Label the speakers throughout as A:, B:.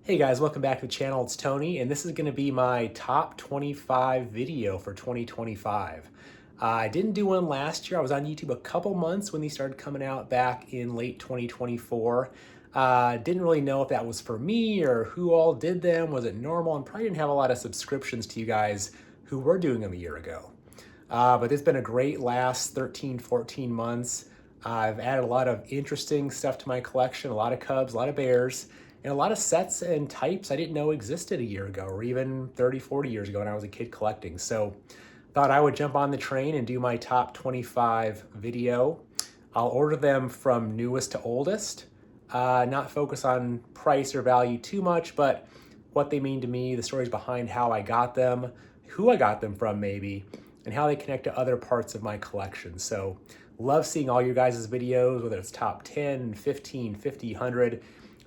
A: Hey guys, welcome back to the channel. It's Tony, and this is going to be my top 25 video for 2025. I didn't do one last year. I was on YouTube a couple months when these started coming out back in late 2024. Didn't really know if that was for me or who all did them. Was it normal? And probably didn't have a lot of subscriptions to you guys who were doing them a year ago. But it's been a great last 13, 14 months. I've added a lot of interesting stuff to my collection, a lot of Cubs, a lot of Bears, and a lot of sets and types I didn't know existed a year ago or even 30, 40 years ago when I was a kid collecting. So thought I would jump on the train and do my top 25 video. I'll order them from newest to oldest, not focus on price or value too much, but what they mean to me, the stories behind how I got them, who I got them from maybe, and how they connect to other parts of my collection. So love seeing all your guys' videos, whether it's top 10, 15, 50, 100.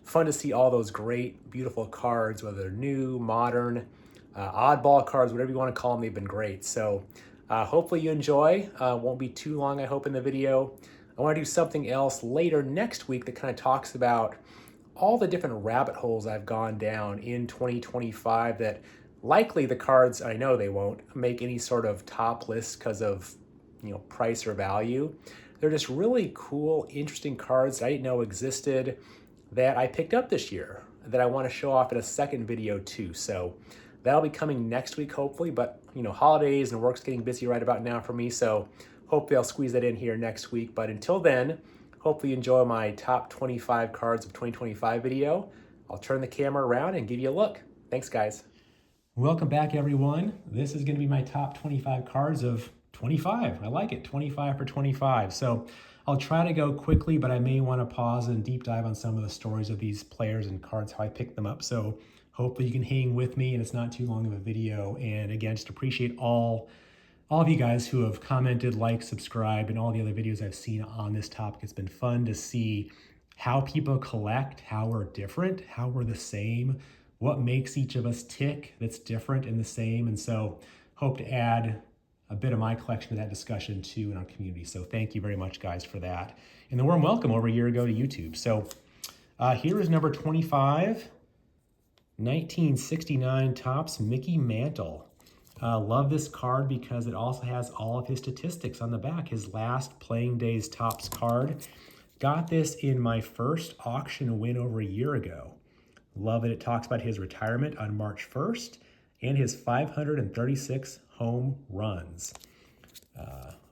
A: Fun to see all those great, beautiful cards, whether they're new, modern, oddball cards, whatever you want to call them, they've been great. So hopefully you enjoy. Won't be too long, I hope, in the video. I want to do something else later next week that kind of talks about all the different rabbit holes I've gone down in 2025 that likely the cards, I know they won't make any sort of top list because of, price or value. They're just really cool, interesting cards that I didn't know existed that I picked up this year that I want to show off in a second video too. So that'll be coming next week, hopefully, but holidays and work's getting busy right about now for me. So hopefully I'll squeeze that in here next week. But until then, hopefully you enjoy my top 25 cards of 2025 video. I'll turn the camera around and give you a look. Thanks, guys. Welcome back, everyone. This is going to be my top 25 cards of 25. I like it, 25 for 25. So I'll try to go quickly, but I may want to pause and deep dive on some of the stories of these players and cards, how I picked them up. So hopefully you can hang with me and it's not too long of a video. And again, just appreciate all of you guys who have commented, liked, subscribed, and all the other videos I've seen on this topic. It's been fun to see how people collect, how we're different, how we're the same, what makes each of us tick that's different and the same. And so hope to add a bit of my collection to that discussion too in our community. So thank you very much, guys, for that. And the warm welcome over a year ago to YouTube. So here is number 25, 1969 Topps Mickey Mantle. Love this card because it also has all of his statistics on the back. His last playing days Topps card. Got this in my first auction win over a year ago. Love it. It talks about his retirement on March 1st and his 536 home runs.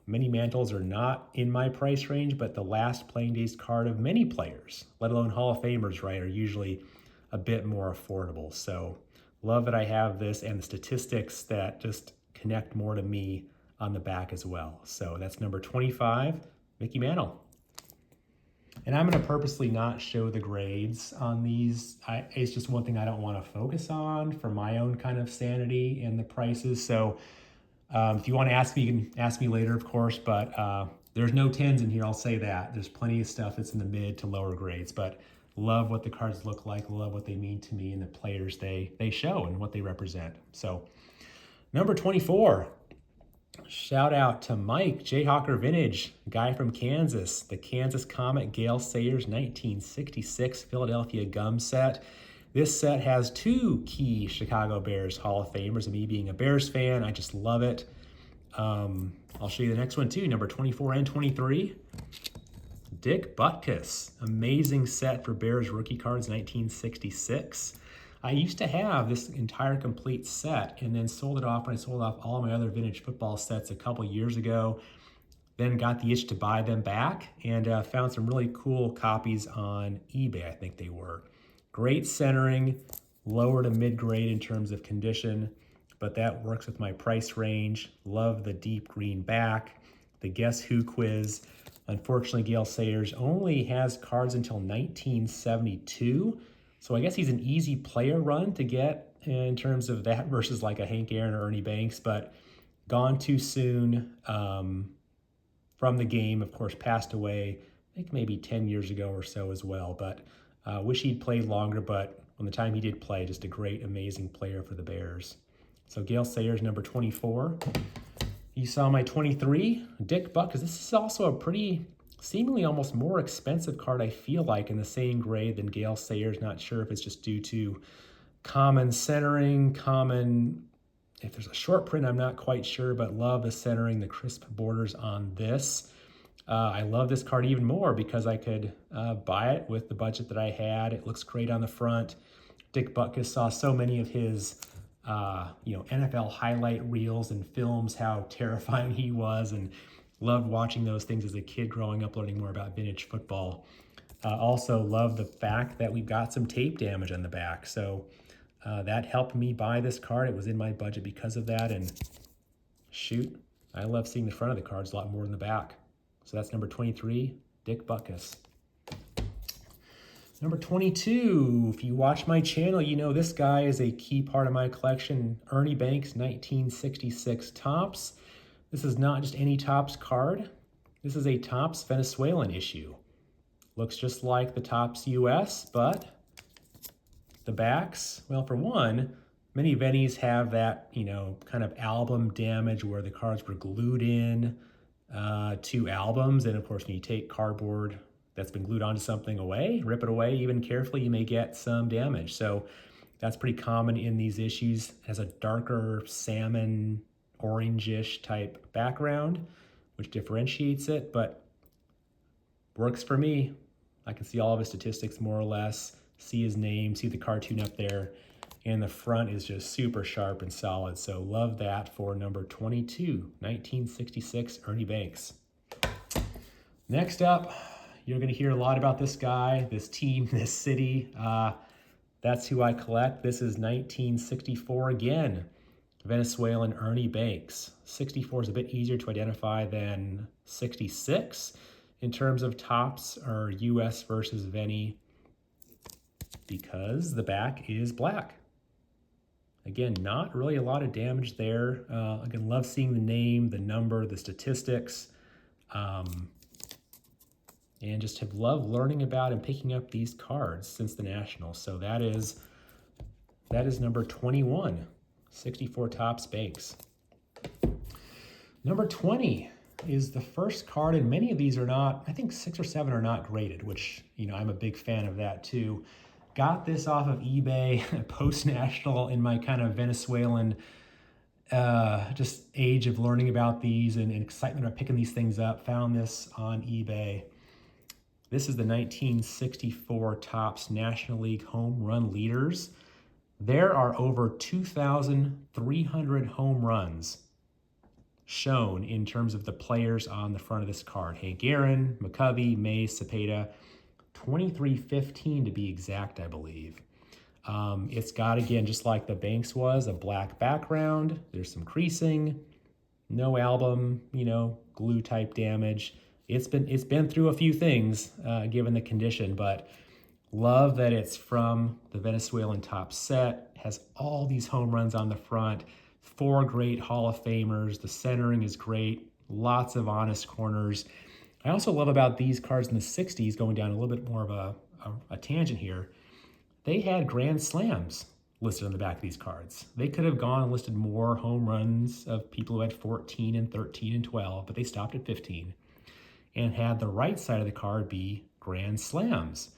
A: Many mantles are not in my price range, but the last playing days card of many players, let alone Hall of Famers, right, are usually a bit more affordable. So love that I have this and the statistics that just connect more to me on the back as well. So that's number 25, Mickey Mantle. And I'm going to purposely not show the grades on these. It's just one thing I don't want to focus on for my own kind of sanity and the prices. So if you want to ask me, you can ask me later, of course, but there's no 10s in here, I'll say that. There's plenty of stuff that's in the mid to lower grades, but love what the cards look like, love what they mean to me and the players they show and what they represent. So number 24. Shout out to Mike, Jayhawker Vintage, guy from Kansas, the Kansas Comet Gale Sayers 1966 Philadelphia gum set. This set has two key Chicago Bears Hall of Famers, and me being a Bears fan, I just love it. I'll show you the next one too, number 24 and 23. Dick Butkus, amazing set for Bears rookie cards 1966. I used to have this entire complete set and then sold it off when I sold off all my other vintage football sets a couple years ago. Then got the itch to buy them back and found some really cool copies on eBay, I think they were. Great centering, lower to mid-grade in terms of condition, but that works with my price range. Love the deep green back, the Guess Who quiz. Unfortunately, Gale Sayers only has cards until 1972. So I guess he's an easy player run to get in terms of that versus like a Hank Aaron or Ernie Banks, but gone too soon from the game. Of course, passed away, I think maybe 10 years ago or so as well, but wish he'd played longer, but on the time he did play, just a great, amazing player for the Bears. So Gale Sayers, number 24. You saw my 23, Dick Butkus. This is also a pretty seemingly almost more expensive card, I feel like, in the same grade than Gale Sayers. Not sure if it's just due to common centering, if there's a short print, I'm not quite sure, but love the centering, the crisp borders on this. I love this card even more because I could buy it with the budget that I had. It looks great on the front. Dick Butkus saw so many of his NFL highlight reels and films, how terrifying he was, and loved watching those things as a kid growing up, learning more about vintage football. Also love the fact that we've got some tape damage on the back. So that helped me buy this card. It was in my budget because of that. And shoot, I love seeing the front of the cards a lot more than the back. So that's number 23, Dick Butkus. Number 22, if you watch my channel, you know this guy is a key part of my collection. Ernie Banks, 1966 Topps. This is not just any Topps card. This is a Topps Venezuelan issue. Looks just like the Topps US, but the backs, well, for one, many Vennies have that, kind of album damage where the cards were glued in to albums. And of course, when you take cardboard that's been glued onto something away, rip it away even carefully, you may get some damage. So that's pretty common in these issues. It has a darker salmon, orangish type background, which differentiates it, but works for me. I can see all of his statistics more or less, see his name, see the cartoon up there, and the front is just super sharp and solid. So love that for number 22, 1966 Ernie Banks. Next up, you're going to hear a lot about this guy, this team, this city. That's who I collect. This is 1964 again, Venezuelan Ernie Banks. 64 is a bit easier to identify than 66 in terms of Topps or US versus Venny because the back is black. Again, not really a lot of damage there. Again, love seeing the name, the number, the statistics. And just have loved learning about and picking up these cards since the Nationals. So that is number 21, 64 Topps Banks. Number 20 is the first card, and many of these are not, I think 6 or 7 are not graded, which, I'm a big fan of that too. Got this off of eBay post-National in my kind of Venezuelan just age of learning about these and excitement of picking these things up. Found this on eBay. This is the 1964 Topps National League home run leaders. There are over 2,300 home runs shown in terms of the players on the front of this card. Hank Aaron, McCovey, Mays, Cepeda, 2315 to be exact, I believe. It's got, again, just like the Banks was, a black background. There's some creasing, no album, glue type damage. It's been through a few things given the condition, but love that it's from the Venezuelan Topps set. Has all these home runs on the front, 4 great Hall of Famers. The centering is great, lots of honest corners. I also love about these cards in the 60s, going down a little bit more of a tangent here, they had grand slams listed on the back of these cards. They could have gone and listed more home runs of people who had 14 and 13 and 12, but they stopped at 15 and had the right side of the card be grand slams.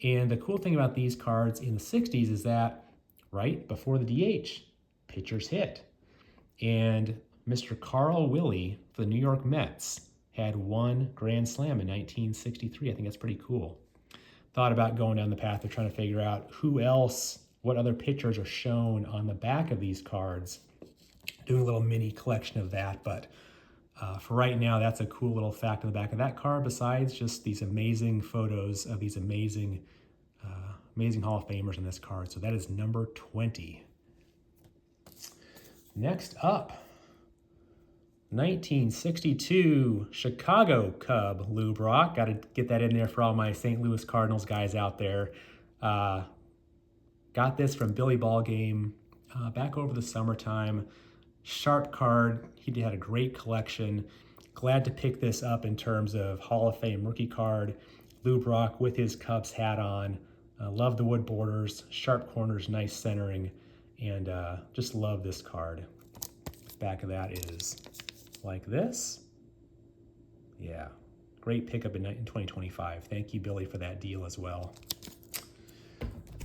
A: And the cool thing about these cards in the 60s is that right before the DH, pitchers hit. And Mr. Carl Willie for the New York Mets had 1 grand slam in 1963. I think that's pretty cool. Thought about going down the path of trying to figure out who else, what other pitchers are shown on the back of these cards. Doing a little mini collection of that, but for right now, that's a cool little fact on the back of that card, besides just these amazing photos of these amazing Hall of Famers in this card. So that is number 20. Next up, 1962 Chicago Cub Lou Brock. Got to get that in there for all my St. Louis Cardinals guys out there. Got this from Billy Ballgame back over the summertime. Sharp card. He had a great collection. Glad to pick this up in terms of Hall of Fame rookie card. Lou Brock with his Cubs hat on. Love the wood borders, sharp corners, nice centering, and just love this card. Back of that is like this. Yeah, Great pickup in 2025. Thank you, Billy, for that deal as well.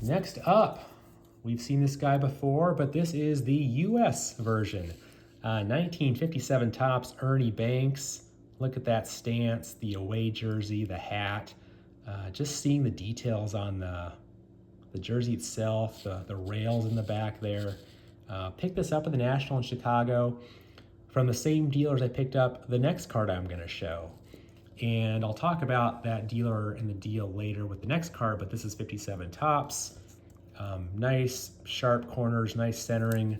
A: Next up, we've seen this guy before, but this is the US version. 1957 Topps Ernie Banks. Look at that stance, the away jersey, the hat. Just seeing the details on the jersey itself, the rails in the back there. Picked this up at the National in Chicago from the same dealers I picked up the next card I'm going to show. And I'll talk about that dealer and the deal later with the next card, but this is 57 Topps. Nice sharp corners, nice centering.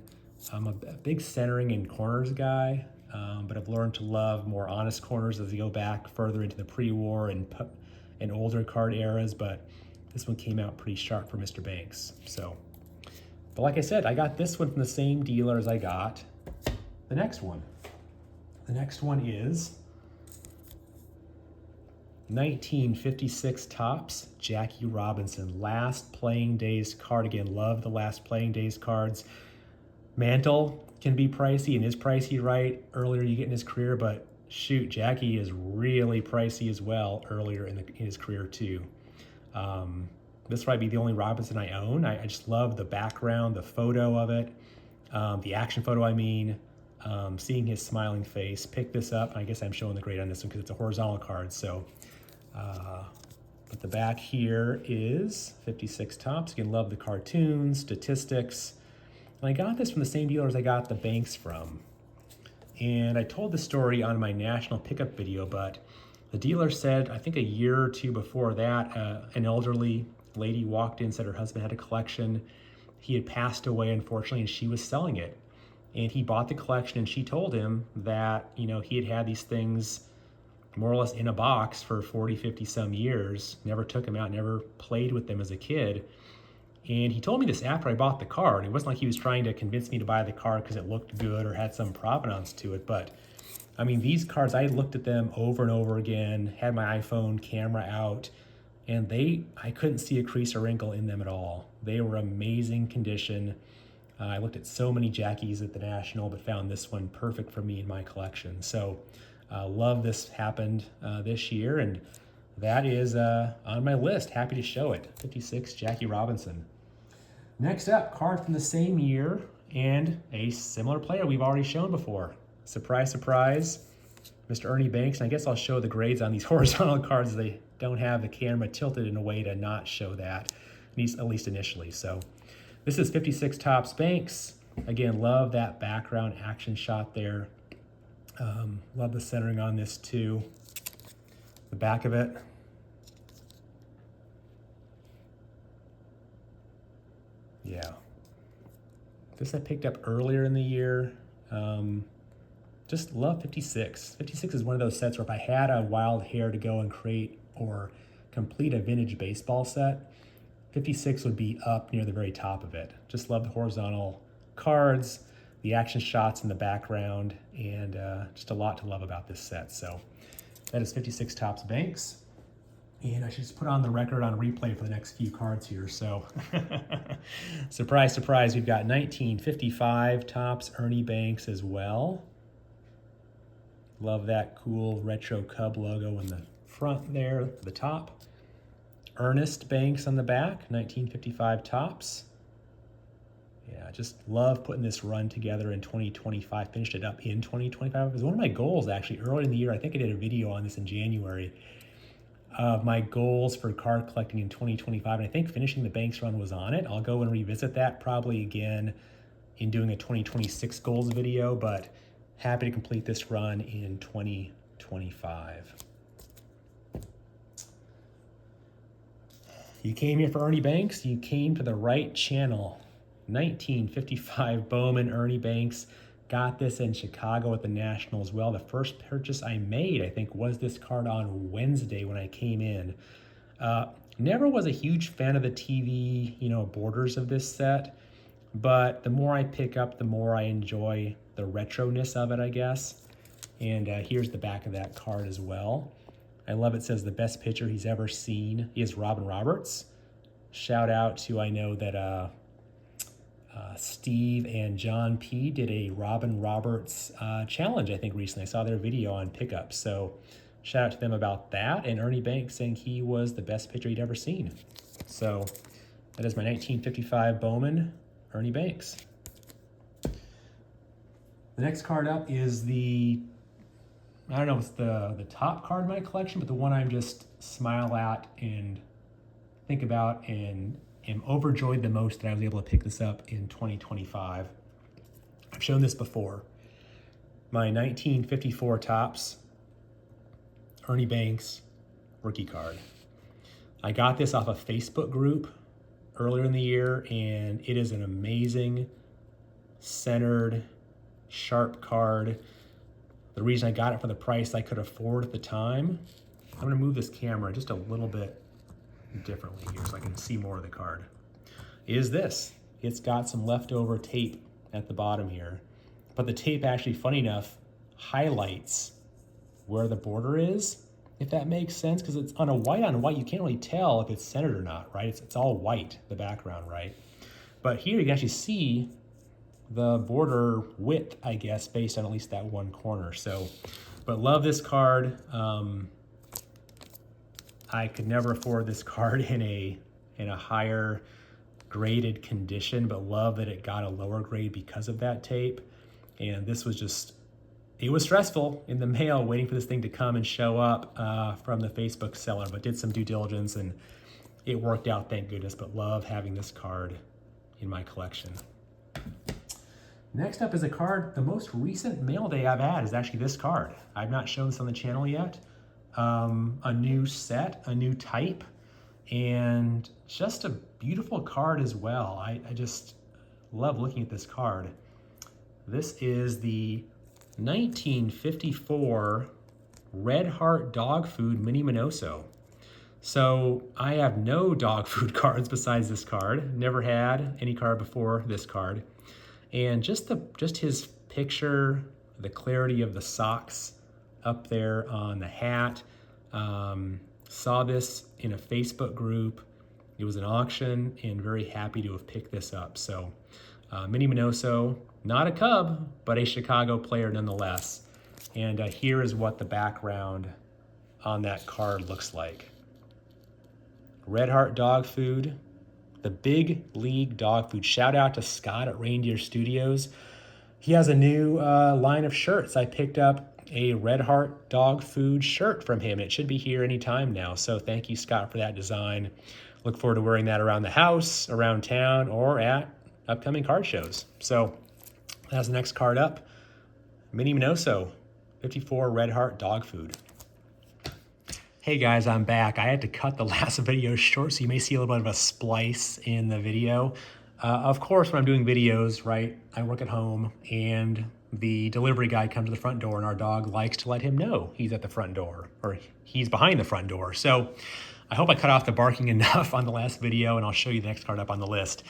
A: I'm a big centering and corners guy, but I've learned to love more honest corners as you go back further into the pre-war and older card eras, but this one came out pretty sharp for Mr. Banks. So, but like I said, I got this one from the same dealer as I got the next one. The next one is 1956 Topps Jackie Robinson, last playing days card. Again, love the last playing days cards. Mantle can be pricey and is pricey right earlier you get in his career, but shoot, Jackie is really pricey as well earlier in his career too. This might be the only Robinson I own. I just love the background, the photo of it, the action photo I mean, seeing his smiling face. Pick this up. I guess I'm showing the grade on this one because it's a horizontal card. So, but the back here is 56 Topps. Again, love the cartoons, statistics. And I got this from the same dealers I got the Banks from. And I told the story on my national pickup video, but the dealer said, I think a year or two before that, an elderly lady walked in, said her husband had a collection. He had passed away, unfortunately, and she was selling it. And he bought the collection, and she told him that, you know, he had had these things more or less in a box for 40, 50 some years, never took them out, never played with them as a kid. And he told me this after I bought the card. It wasn't like he was trying to convince me to buy the card because it looked good or had some provenance to it. But I mean, these cards, I looked at them over and over again, had my iPhone camera out, and I couldn't see a crease or wrinkle in them at all. They were amazing condition. I looked at so many Jackies at the National, but found this one perfect for me in my collection. So love this happened this year, and that is on my list. Happy to show it. 56 Jackie Robinson. Next up, card from the same year and a similar player we've already shown before. Surprise, surprise, Mr. Ernie Banks. And I guess I'll show the grades on these horizontal cards. They don't have the camera tilted in a way to not show that, at least initially. So this is 56 Topps Banks. Again, love that background action shot there. Love the centering on this too. The back of it. Yeah. This I picked up earlier in the year. Just love 56. 56 is one of those sets where if I had a wild hair to go and create or complete a vintage baseball set, 56 would be up near the very top of it. Just love the horizontal cards, the action shots in the background, and just a lot to love about this set. So that is 56 Topps Banks. And I should just put on the record on replay for the next few cards here. So surprise, surprise, we've got 1955 Topps Ernie Banks as well. Love that cool retro Cub logo in the front there, the top. Ernest Banks on the back, 1955 Topps. Yeah, just love putting this run together in 2025. Finished it up in 2025. It was one of my goals actually early in the year. I think I did a video on this in January. My goals for card collecting in 2025, and I think finishing the Banks run was on it. I'll go and revisit that probably again in doing a 2026 goals video, but happy to complete this run in 2025. You came here for Ernie Banks, you came to the right channel. 1955 Bowman Ernie Banks. Got this in Chicago at the National as well. The first purchase I made, I think, was this card on Wednesday when I came in. Never was a huge fan of the TV, borders of this set, but the more I pick up, the more I enjoy the retroness of it, I guess. And here's the back of that card as well. I love it says the best pitcher he's ever seen is Robin Roberts. Shout out to, I know that Steve and John P. did a Robin Roberts challenge, I think, recently. I saw their video on pickup. So shout out to them about that. And Ernie Banks saying he was the best pitcher he'd ever seen. So that is my 1955 Bowman, Ernie Banks. The next card up is the, I don't know if it's the top card in my collection, but the one I'm just smile at and think about and am overjoyed the most that I was able to pick this up in 2025. I've shown this before. My 1954 Topps Ernie Banks rookie card. I got this off a Facebook group earlier in the year, and it is an amazing, centered, sharp card. The reason I got it for the price I could afford at the time, I'm gonna move this camera just a little bit differently here so I can see more of the card, is this. It's got some leftover tape at the bottom here, but the tape actually, funny enough, highlights where the border is, if that makes sense, because it's on white, you can't really tell if it's centered or not, right? It's all white, the background, right? But here you can actually see the border width, I guess, based on at least that one corner. So, but love this card. I could never afford this card in a higher graded condition, but love that it got a lower grade because of that tape. And this was just, it was stressful in the mail waiting for this thing to come and show up from the Facebook seller, but did some due diligence and it worked out, thank goodness. But love having this card in my collection. Next up is a card, the most recent mail day I've had is actually this card. I've not shown this on the channel yet. A new set, a new type, and just a beautiful card as well. I just love looking at this card. This is the 1954 Red Heart Dog Food Mini Minoso. So I have no dog food cards besides this card. Never had any card before this card. And just his picture, the clarity of the socks up there on the hat. Saw this in a Facebook group. It was an auction and very happy to have picked this up. So Mini Minoso, not a Cub, but a Chicago player nonetheless. And here is what the background on that card looks like. Red Heart Dog Food, the Big League Dog Food. Shout out to Scott at Reindeer Studios. He has a new line of shirts. I picked up a Red Heart Dog Food shirt from him. It should be here anytime now. So thank you, Scott, for that design. Look forward to wearing that around the house, around town, or at upcoming card shows. So that's the next card up. Mini Minoso, 54 Red Heart Dog Food. Hey guys, I'm back. I had to cut the last video short, so you may see a little bit of a splice in the video. Of course, when I'm doing videos, right, I work at home and the delivery guy comes to the front door and our dog likes to let him know he's at the front door or he's behind the front door. So I hope I cut off the barking enough on the last video, and I'll show you the next card up on the list.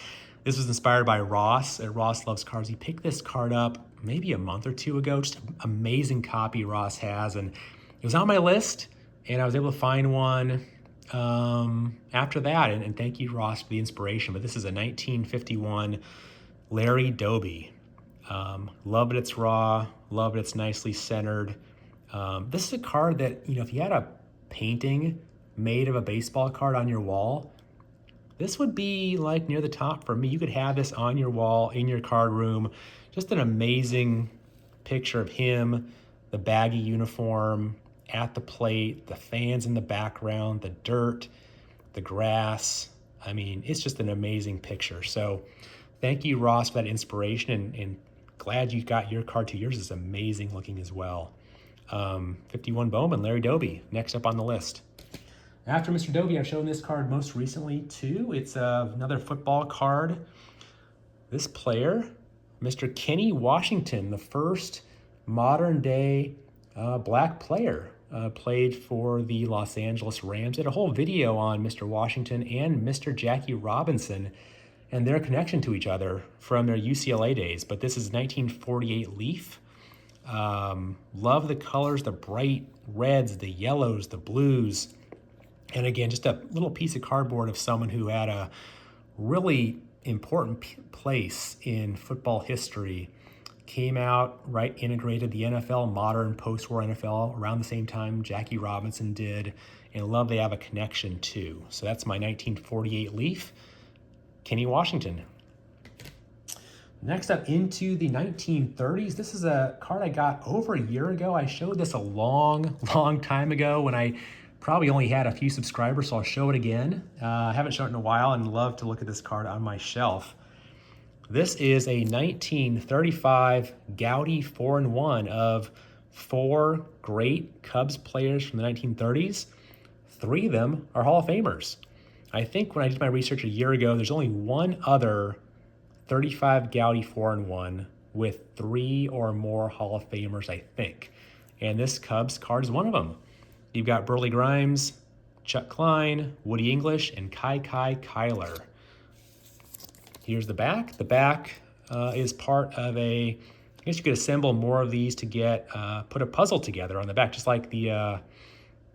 A: This was inspired by Ross at Ross Loves Cards. He picked this card up maybe a month or two ago. Just an amazing copy Ross has, and it was on my list. And I was able to find one after that. And thank you, Ross, for the inspiration. But this is a 1951 Larry Doby. Love it, it's raw. Love it, it's nicely centered. This is a card that, you know, if you had a painting made of a baseball card on your wall, this would be like near the top for me. You could have this on your wall in your card room. Just an amazing picture of him, the baggy uniform, at the plate, the fans in the background, the dirt, the grass. I mean, it's just an amazing picture. So thank you, Ross, for that inspiration, and glad you got your card too. Yours is amazing looking as well. 51 Bowman, Larry Doby, next up on the list. After Mr. Doby, I've shown this card most recently too. It's another football card. This player, Mr. Kenny Washington, the first modern day black player. Played for the Los Angeles Rams. Did a whole video on Mr. Washington and Mr. Jackie Robinson and their connection to each other from their UCLA days. But this is 1948 Leaf. Love the colors, the bright reds, the yellows, the blues. And again, just a little piece of cardboard of someone who had a really important place in football history. came out, right, integrated the NFL, modern post-war NFL, around the same time Jackie Robinson did, and love they have a connection too. So that's my 1948 Leaf, Kenny Washington. Next up, into the 1930s. This is a card I got over a year ago. I showed this a long time ago when I probably only had a few subscribers, so I'll show it again. I haven't shown it in a while and love to look at this card on my shelf. This is a 1935 Gowdy 4-in-1 of 4 great Cubs players from the 1930s. 3 of them are Hall of Famers. I think when I did my research a year ago, there's only one other 35 Gowdy 4-in-1 with 3 or more Hall of Famers, I think. And this Cubs card is one of them. You've got Burley Grimes, Chuck Klein, Woody English, and Kai Kyler. Here's the back. The back is part of I guess you could assemble more of these to get, put a puzzle together on the back, just like the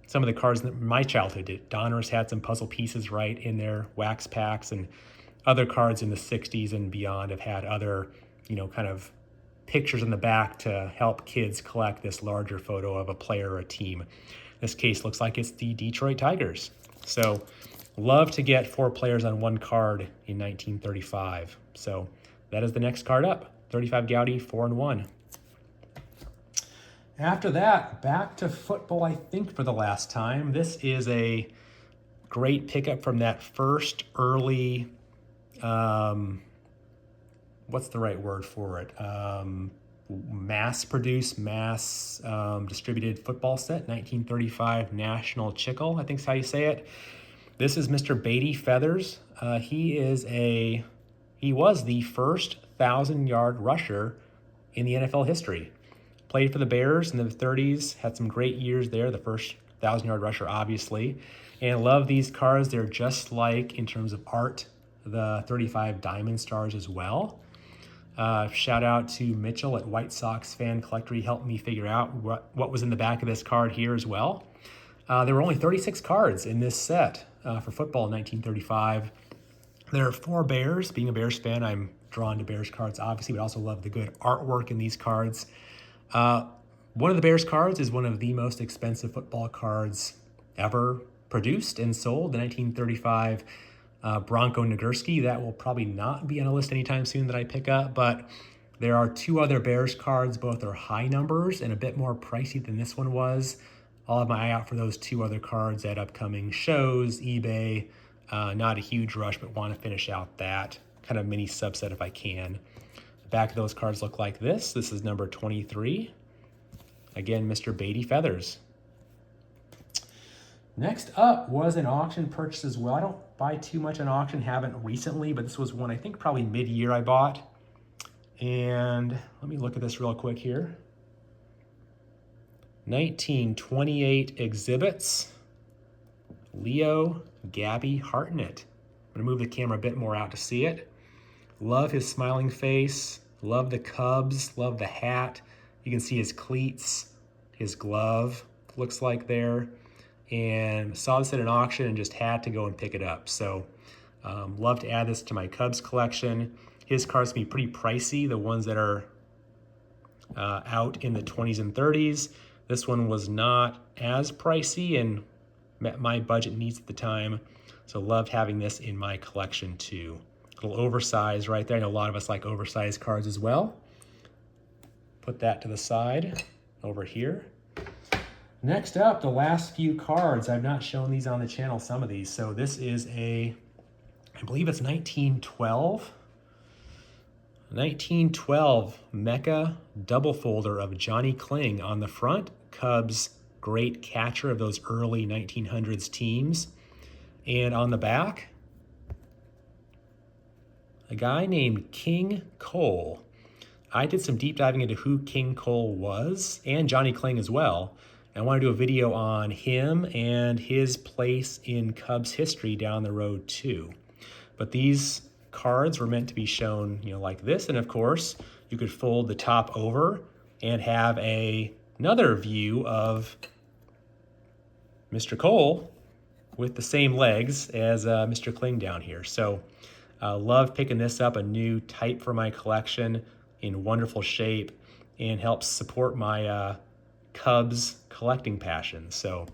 A: some of the cards that my childhood did. Donruss had some puzzle pieces right in their wax packs, and other cards in the 60s and beyond have had other, kind of pictures in the back to help kids collect this larger photo of a player or a team. This case looks like it's the Detroit Tigers. So love to get 4 players on one card in 1935. So that is the next card up, 35 Gowdy 4-in-1. After that, back to football, I think, for the last time. This is a great pickup from that first early, what's the right word for it? Mass-produced, distributed football set, 1935 National Chickle, I think is how you say it. This is Mr. Beatty Feathers. He was the first 1,000-yard rusher in the NFL history. Played for the Bears in the 30s, had some great years there, the first 1,000-yard rusher, obviously. And love these cards. They're just like, in terms of art, the 35 Diamond Stars as well. Shout out to Mitchell at White Sox Fan Collector. He helped me figure out what was in the back of this card here as well. There were only 36 cards in this set for football in 1935. There are 4 Bears. Being a Bears fan, I'm drawn to Bears cards, obviously, but also love the good artwork in these cards. One of the Bears cards is one of the most expensive football cards ever produced and sold, the 1935 Bronco Nagurski. That will probably not be on a list anytime soon that I pick up, but there are 2 other Bears cards. Both are high numbers and a bit more pricey than this one was. I'll have my eye out for those 2 other cards at upcoming shows, eBay. Not a huge rush, but want to finish out that kind of mini subset if I can. The back of those cards look like this. This is number 23. Again, Mr. Beatty Feathers. Next up was an auction purchase as well. I don't buy too much on auction, haven't recently, but this was one I think probably mid-year I bought. And let me look at this real quick here. 1928 exhibits. Leo Gabby Hartnett. I'm gonna move the camera a bit more out to see it. Love his smiling face, love the Cubs, love the hat. You can see his cleats, his glove, looks like there. And saw this at an auction and just had to go and pick it up. So love to add this to my Cubs collection. His cards can be pretty pricey, the ones that are out in the 20s and 30s. This one was not as pricey and met my budget needs at the time. So loved having this in my collection too. A little oversized right there. I know a lot of us like oversized cards as well. Put that to the side over here. Next up, the last few cards. I've not shown these on the channel, some of these. So this is I believe it's 1912. 1912 Mecca double folder of Johnny Kling on the front. Cubs great catcher of those early 1900s teams. And on the back, a guy named King Cole. I did some deep diving into who King Cole was and Johnny Kling as well. I want to do a video on him and his place in Cubs history down the road too. But these cards were meant to be shown, like this. And of course, you could fold the top over and have another view of Mr. Cole with the same legs as Mr. Kling down here. So love picking this up, a new type for my collection. in wonderful shape and helps support my Cubs collecting passion. So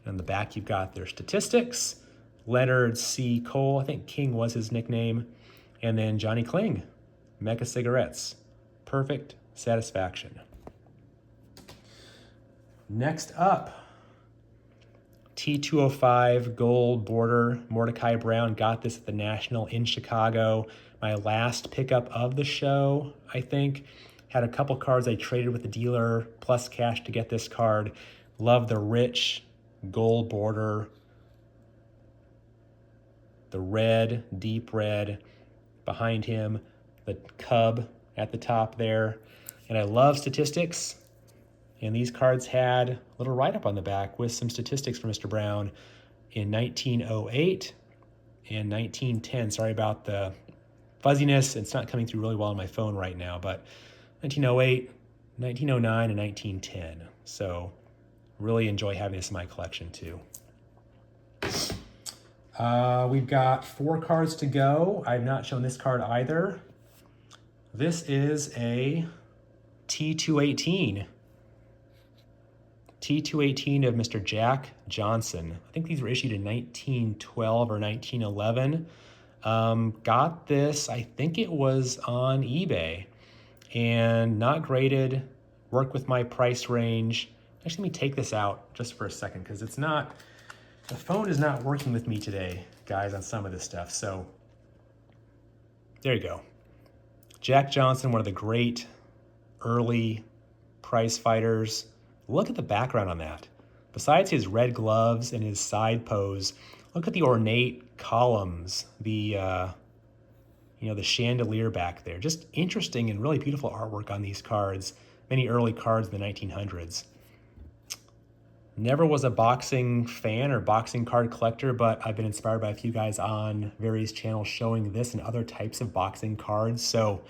A: on the back, you've got their statistics, Leonard C. Cole, I think King was his nickname, and then Johnny Kling, Mega Cigarettes. Perfect satisfaction. Next up, T205 gold border Mordecai Brown. Got this at the National in Chicago. My last pickup of the show, I think. Had a couple cards I traded with the dealer plus cash to get this card. Love the rich gold border. The red, deep red behind him. The Cub at the top there. And I love statistics. And these cards had a little write-up on the back with some statistics for Mr. Brown in 1908 and 1910. Sorry about the fuzziness. It's not coming through really well on my phone right now, but 1908, 1909, and 1910. So really enjoy having this in my collection too. We've got 4 cards to go. I've not shown this card either. This is a T218. T218 of Mr. Jack Johnson. I think these were issued in 1912 or 1911. Got this, I think it was on eBay, and not graded, worked with my price range. Actually, let me take this out just for a second because it's not, the phone is not working with me today, guys, on some of this stuff. So there you go. Jack Johnson, one of the great early prize fighters. Look at the background on that. Besides his red gloves and his side pose, look at the ornate columns, the the chandelier back there. Just interesting and really beautiful artwork on these cards. Many early cards in the 1900s. Never was a boxing fan or boxing card collector, but I've been inspired by a few guys on various channels showing this and other types of boxing cards. So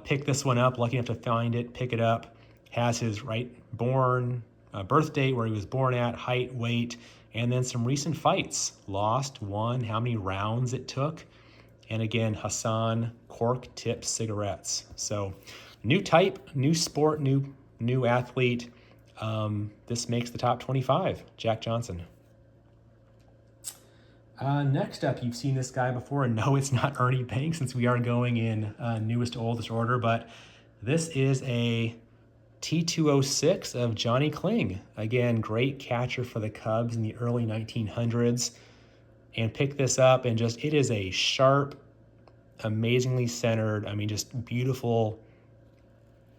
A: pick this one up, lucky enough to find it, pick it up. Has his birth date, where he was born at, height, weight, and then some recent fights. Lost, won, how many rounds it took. And again, Hassan cork tip cigarettes. So new type, new sport, new athlete. This makes the top 25, Jack Johnson. Next up, you've seen this guy before, and no, it's not Ernie Banks since we are going in newest to oldest order, but this is a T206 of Johnny Kling. Again, great catcher for the Cubs in the early 1900s. And pick this up and just, it is a sharp, amazingly centered, I mean, just beautiful,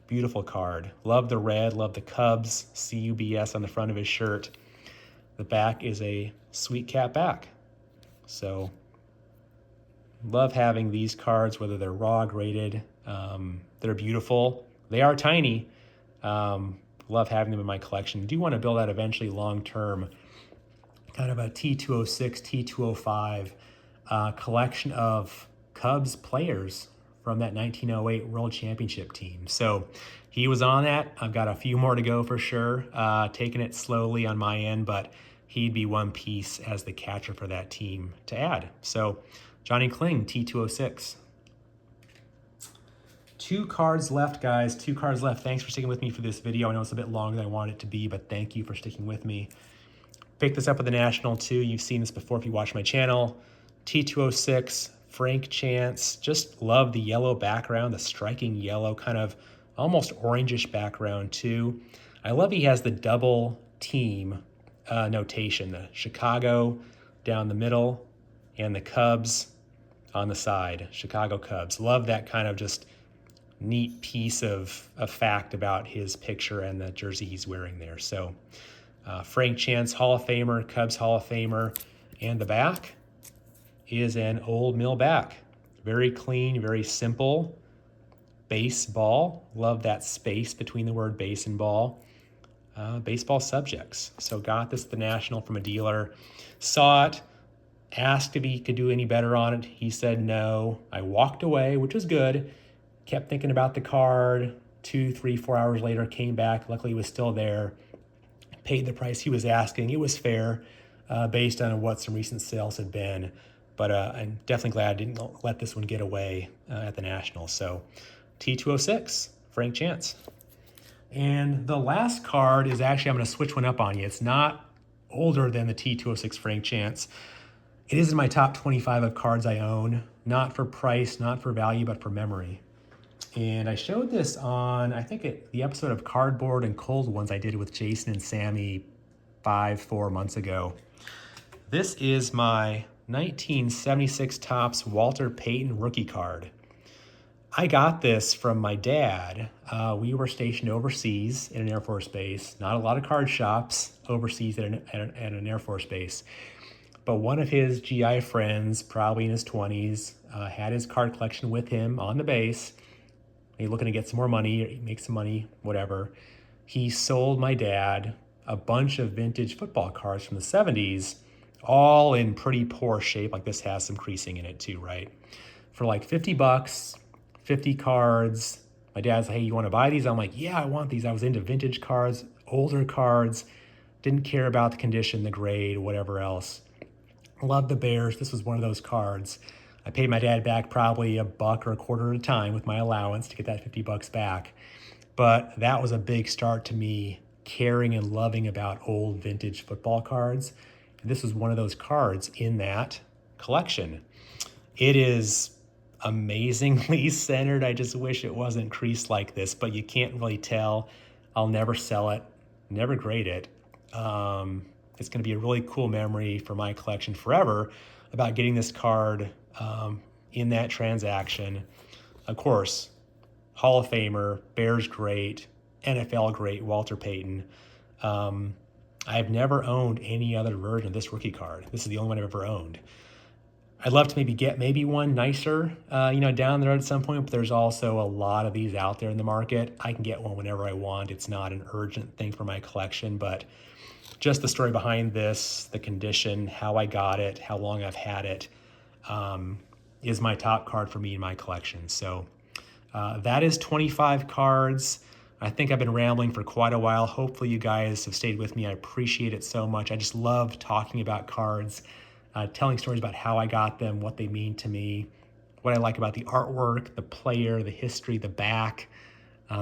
A: beautiful card. Love the red, love the Cubs, CUBS on the front of his shirt. The back is a sweet cat back. So love having these cards, whether they're raw graded, they're beautiful. They are tiny. Love having them in my collection. Do want to build out eventually long-term kind of a T206, T205 collection of Cubs players from that 1908 World Championship team. So he was on that. I've got a few more to go for sure. Taking it slowly on my end, but he'd be one piece as the catcher for that team to add. So Johnny Kling, T206. 2 cards left, guys. 2 cards left. Thanks for sticking with me for this video. I know it's a bit longer than I wanted it to be, but thank you for sticking with me. Picked this up at the National too. You've seen this before if you watch my channel. T206, Frank Chance. Just love the yellow background, the striking yellow, kind of almost orangish background too. I love he has the double team notation, the Chicago down the middle and the Cubs on the side, Chicago Cubs. Love that kind of just neat piece of fact about his picture and the jersey he's wearing there. So Frank Chance, Hall of Famer, Cubs Hall of Famer, and the back is an old mill back. Very clean, very simple. Baseball, love that space between the word base and ball. Baseball subjects. So got this at the National from a dealer. Saw it, asked if he could do any better on it. He said no. I walked away, which was good. Kept thinking about the card. 2, 3, 4 hours later, came back. Luckily, he was still there. Paid the price he was asking. It was fair based on what some recent sales had been. But I'm definitely glad I didn't let this one get away at the National. So T206, Frank Chance. And the last card is actually, I'm going to switch one up on you. It's not older than the T206 Frank Chance. It is in my top 25 of cards I own, not for price, not for value, but for memory. And I showed this on, I think the episode of Cardboard and Cold Ones I did with Jason and Sammy 4 months ago. This is my 1976 Topps Walter Payton rookie card. I got this from my dad. We were stationed overseas in an Air Force base. Not a lot of card shops overseas at an Air Force base. But one of his GI friends, probably in his 20s, had his card collection with him on the base. He's looking to get some more money, make some money, whatever. He sold my dad a bunch of vintage football cards from the 70s, all in pretty poor shape. Like this has some creasing in it too, right? For like 50 bucks, 50 cards. My dad's like, hey, you want to buy these? I'm like, yeah, I want these. I was into vintage cards, older cards, didn't care about the condition, the grade, whatever else. Love the Bears. This was one of those cards. I paid my dad back probably $1 or $1.25 at a time with my allowance to get that 50 bucks back. But that was a big start to me caring and loving about old vintage football cards. And this was one of those cards in that collection. It is amazingly centered. I just wish it wasn't creased like this, but you can't really tell. I'll never sell it, never grade it. It's going to be a really cool memory for my collection forever about getting this card in that transaction. Of course, Hall of Famer, Bears great, NFL great, Walter Payton. I've never owned any other version of this rookie card. This is the only one I've ever owned. I'd love to maybe get one nicer, down the road at some point, but there's also a lot of these out there in the market. I can get one whenever I want. It's not an urgent thing for my collection, but just the story behind this, the condition, how I got it, how long I've had it, is my top card for me in my collection. So that is 25 cards. I think I've been rambling for quite a while. Hopefully you guys have stayed with me. I appreciate it so much. I just love talking about cards, telling stories about how I got them, what they mean to me, what I like about the artwork, the player, the history, the back,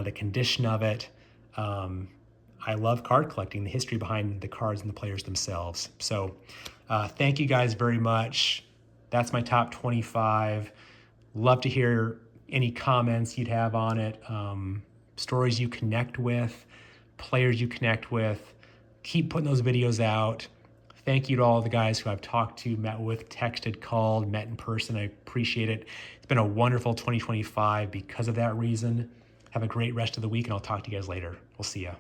A: the condition of it. I love card collecting, the history behind the cards and the players themselves. So thank you guys very much. That's my top 25. Love to hear any comments you'd have on it, stories you connect with, players you connect with. Keep putting those videos out. Thank you to all the guys who I've talked to, met with, texted, called, met in person. I appreciate it. It's been a wonderful 2025 because of that reason. Have a great rest of the week, and I'll talk to you guys later. We'll see ya.